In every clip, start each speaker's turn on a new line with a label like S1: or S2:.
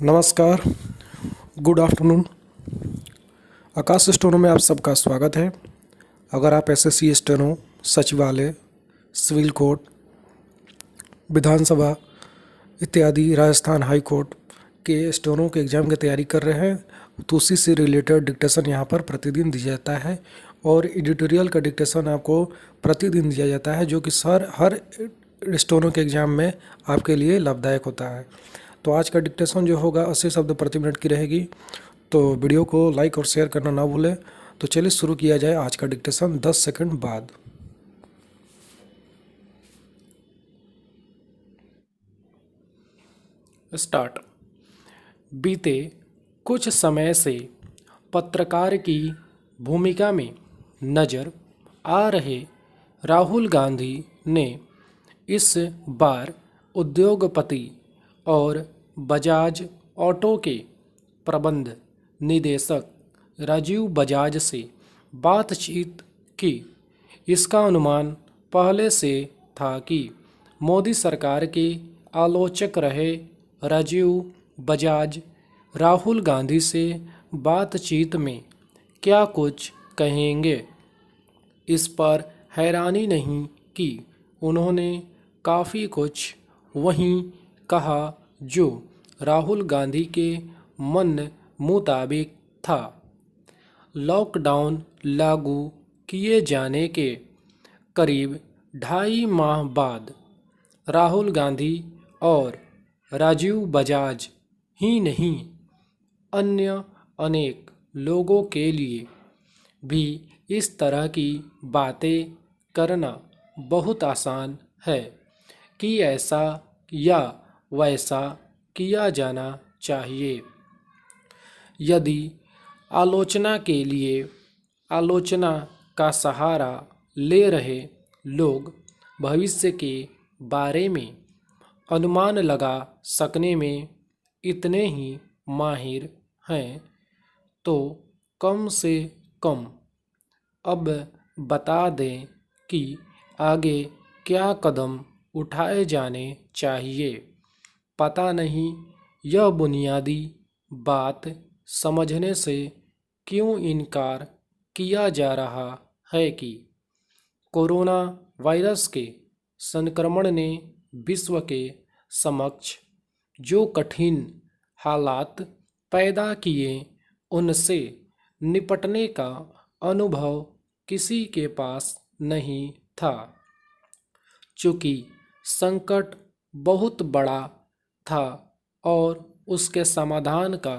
S1: नमस्कार, good afternoon. आकाश steno में आप सबका स्वागत है। अगर आप एसएससी स्टेनो, सचिवालय, सिविल कोर्ट, विधानसभा इत्यादि राजस्थान हाई कोर्ट के स्टेनो के एग्ज़ाम की तैयारी कर रहे हैं तो उसी से रिलेटेड डिक्टेशन यहाँ पर प्रतिदिन दिया जाता है और एडिटोरियल का डिक्टेशन आपको प्रतिदिन दिया जाता है, जो कि हर स्टेनो के एग्ज़ाम में आपके लिए लाभदायक होता है। तो आज का डिक्टेशन जो होगा 80 शब्द प्रति मिनट की रहेगी। तो वीडियो को लाइक और शेयर करना ना भूलें। तो चलिए शुरू किया जाए आज का डिक्टेशन 10 सेकंड बाद। स्टार्ट। बीते कुछ समय से पत्रकार की भूमिका में नज़र आ रहे राहुल गांधी ने इस बार उद्योगपति और बजाज ऑटो के प्रबंध निदेशक राजीव बजाज से बातचीत की। इसका अनुमान पहले से था कि मोदी सरकार के आलोचक रहे राजीव बजाज राहुल गांधी से बातचीत में क्या कुछ कहेंगे। इस पर हैरानी नहीं कि उन्होंने काफ़ी कुछ वहीं कहा जो राहुल गांधी के मन मुताबिक था। लॉकडाउन लागू किए जाने के करीब 2.5 माह बाद राहुल गांधी और राजीव बजाज ही नहीं, अन्य अनेक लोगों के लिए भी इस तरह की बातें करना बहुत आसान है कि ऐसा या वैसा किया जाना चाहिए। यदि आलोचना के लिए आलोचना का सहारा ले रहे लोग भविष्य के बारे में अनुमान लगा सकने में इतने ही माहिर हैं, तो कम से कम अब बता दें कि आगे क्या कदम उठाए जाने चाहिए। पता नहीं यह बुनियादी बात समझने से क्यों इनकार किया जा रहा है कि कोरोना वायरस के संक्रमण ने विश्व के समक्ष जो कठिन हालात पैदा किए, उनसे निपटने का अनुभव किसी के पास नहीं था। चूँकि संकट बहुत बड़ा था और उसके समाधान का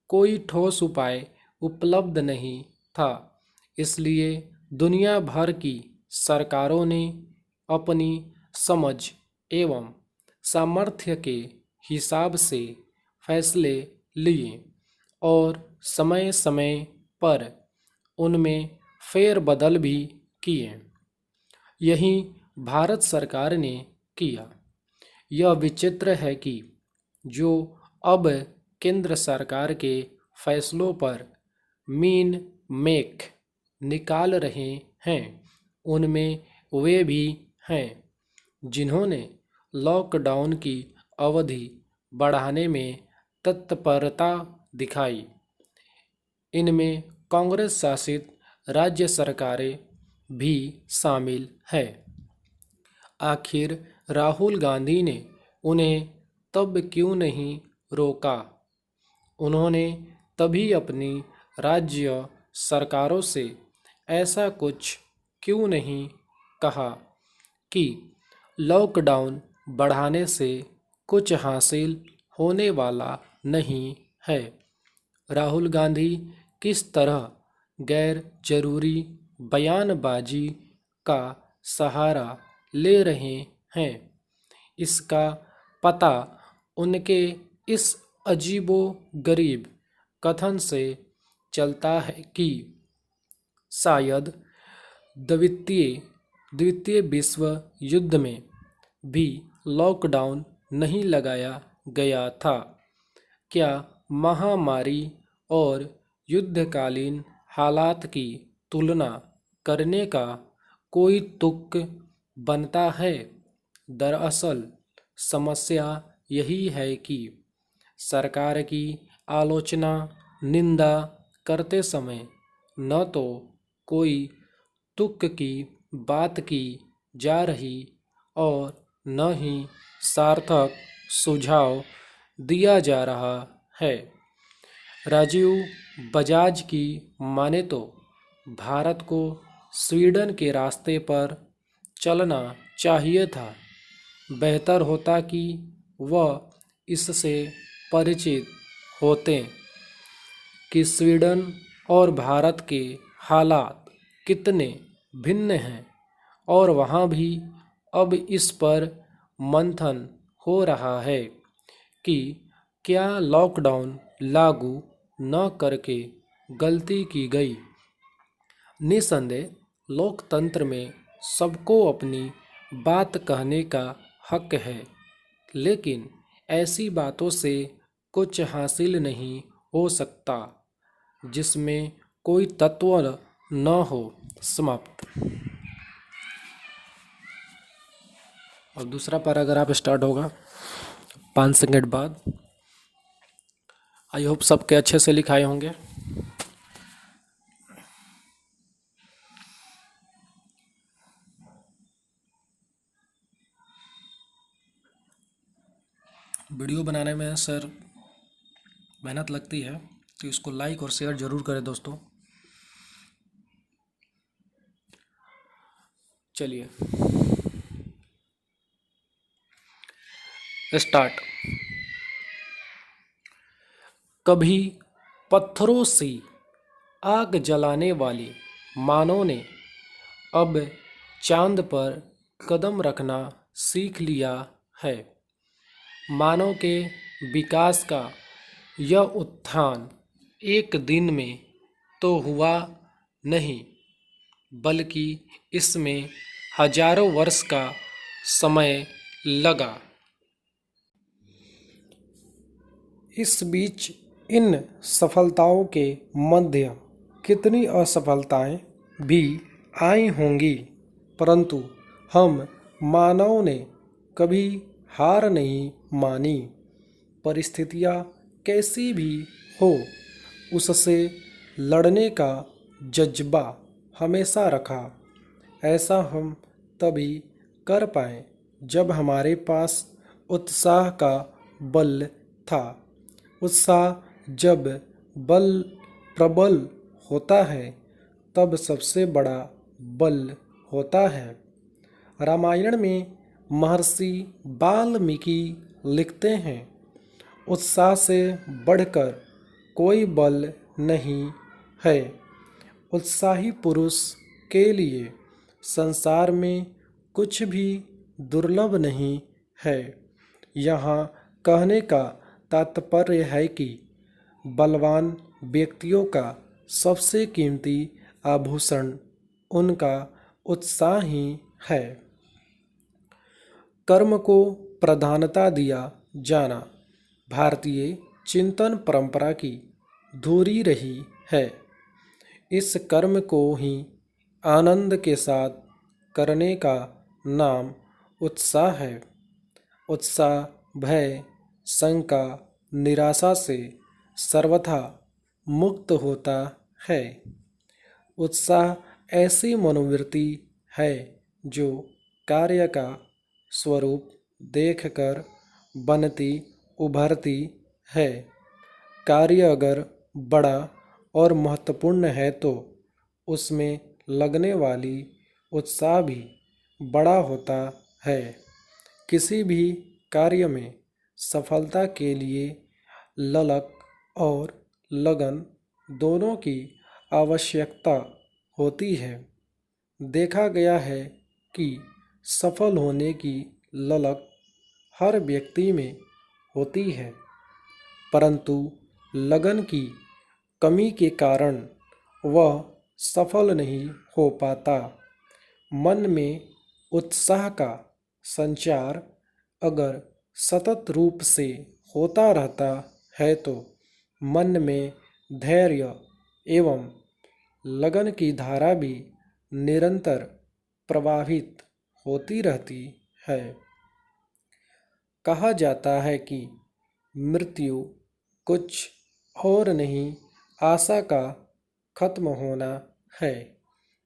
S1: कोई ठोस उपाय उपलब्ध नहीं था, इसलिए दुनिया भर की सरकारों ने अपनी समझ एवं सामर्थ्य के हिसाब से फैसले लिए और समय समय पर उनमें फेरबदल भी किए। यही भारत सरकार ने किया। यह विचित्र है कि जो अब केंद्र सरकार के फैसलों पर मीन मेख निकाल रहे हैं, उनमें वे भी हैं जिन्होंने लॉकडाउन की अवधि बढ़ाने में तत्परता दिखाई। इनमें कांग्रेस शासित राज्य सरकारें भी शामिल है। आखिर राहुल गांधी ने उन्हें तब क्यों नहीं रोका? उन्होंने तभी अपनी राज्य सरकारों से ऐसा कुछ क्यों नहीं कहा कि लॉकडाउन बढ़ाने से कुछ हासिल होने वाला नहीं है। राहुल गांधी किस तरह गैर जरूरी बयानबाजी का सहारा ले रहे हैं, इसका पता उनके इस अजीबो-गरीब कथन से चलता है कि शायद द्वितीय विश्व युद्ध में भी लॉकडाउन नहीं लगाया गया था। क्या महामारी और युद्धकालीन हालात की तुलना करने का कोई तुक बनता है? दरअसल समस्या यही है कि सरकार की आलोचना निंदा करते समय न तो कोई तुक की बात की जा रही और न ही सार्थक सुझाव दिया जा रहा है। राजीव बजाज की माने तो भारत को स्वीडन के रास्ते पर चलना चाहिए था। बेहतर होता कि वह इससे परिचित होते कि स्वीडन और भारत के हालात कितने भिन्न हैं और वहाँ भी अब इस पर मंथन हो रहा है कि क्या लॉकडाउन लागू न करके गलती की गई। निसंदेह लोकतंत्र में सबको अपनी बात कहने का हक है, लेकिन ऐसी बातों से कुछ हासिल नहीं हो सकता जिसमें कोई तत्व न हो। समाप्त। और दूसरा पैराग्राफ स्टार्ट होगा 5 सेकंड बाद। आई होप सबके अच्छे से लिखाए होंगे। वीडियो बनाने में सर मेहनत लगती है, तो इसको लाइक और शेयर ज़रूर करें दोस्तों। चलिए स्टार्ट। कभी पत्थरों से आग जलाने वाले मानव ने अब चांद पर कदम रखना सीख लिया है। मानव के विकास का यह उत्थान एक दिन में तो हुआ नहीं, बल्कि इसमें हजारों वर्ष का समय लगा। इस बीच इन सफलताओं के मध्य कितनी असफलताएं भी आई होंगी, परंतु हम मानव ने कभी हार नहीं मानी। परिस्थितियां कैसी भी हो, उससे लड़ने का जज्बा हमेशा रखा। ऐसा हम तभी कर पाए जब हमारे पास उत्साह का बल था। उत्साह जब बल प्रबल होता है तब सबसे बड़ा बल होता है। रामायण में महर्षि वाल्मीकि लिखते हैं, उत्साह से बढ़कर कोई बल नहीं है। उत्साही पुरुष के लिए संसार में कुछ भी दुर्लभ नहीं है। यहाँ कहने का तात्पर्य है कि बलवान व्यक्तियों का सबसे कीमती आभूषण उनका उत्साह ही है। कर्म को प्रधानता दिया जाना भारतीय चिंतन परंपरा की धुरी रही है। इस कर्म को ही आनंद के साथ करने का नाम उत्साह है। उत्साह भय, शंका, निराशा से सर्वथा मुक्त होता है। उत्साह ऐसी मनोवृत्ति है जो कार्य का स्वरूप देखकर बनती उभरती है। कार्य अगर बड़ा और महत्वपूर्ण है तो उसमें लगने वाली उत्साह भी बड़ा होता है। किसी भी कार्य में सफलता के लिए ललक और लगन दोनों की आवश्यकता होती है। देखा गया है कि सफल होने की ललक हर व्यक्ति में होती है, परंतु लगन की कमी के कारण वह सफल नहीं हो पाता। मन में उत्साह का संचार अगर सतत रूप से होता रहता है तो मन में धैर्य एवं लगन की धारा भी निरंतर प्रवाहित होती रहती है। कहा जाता है कि मृत्यु कुछ और नहीं, आशा का खत्म होना है।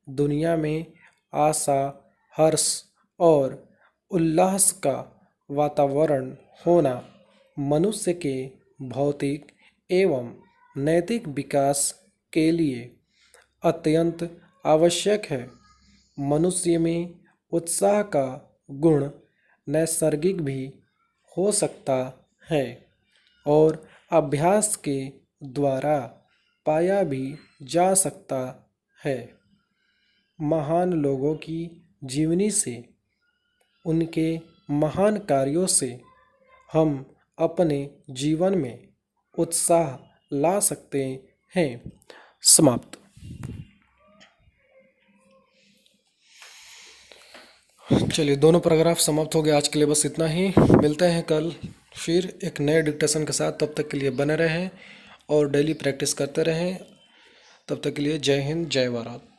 S1: दुनिया में आशा, हर्ष और उल्लास का वातावरण होना मनुष्य के भौतिक एवं नैतिक विकास के लिए अत्यंत आवश्यक है। मनुष्य में उत्साह का गुण नैसर्गिक भी हो सकता है और अभ्यास के द्वारा पाया भी जा सकता है। महान लोगों की जीवनी से, उनके महान कार्यों से हम अपने जीवन में उत्साह ला सकते हैं। समाप्त। चलिए, दोनों पैराग्राफ समाप्त हो गए। आज के लिए बस इतना ही। मिलते हैं कल फिर एक नए डिक्टेशन के साथ। तब तक के लिए बने रहें और डेली प्रैक्टिस करते रहें। तब तक के लिए जय हिंद, जय भारत।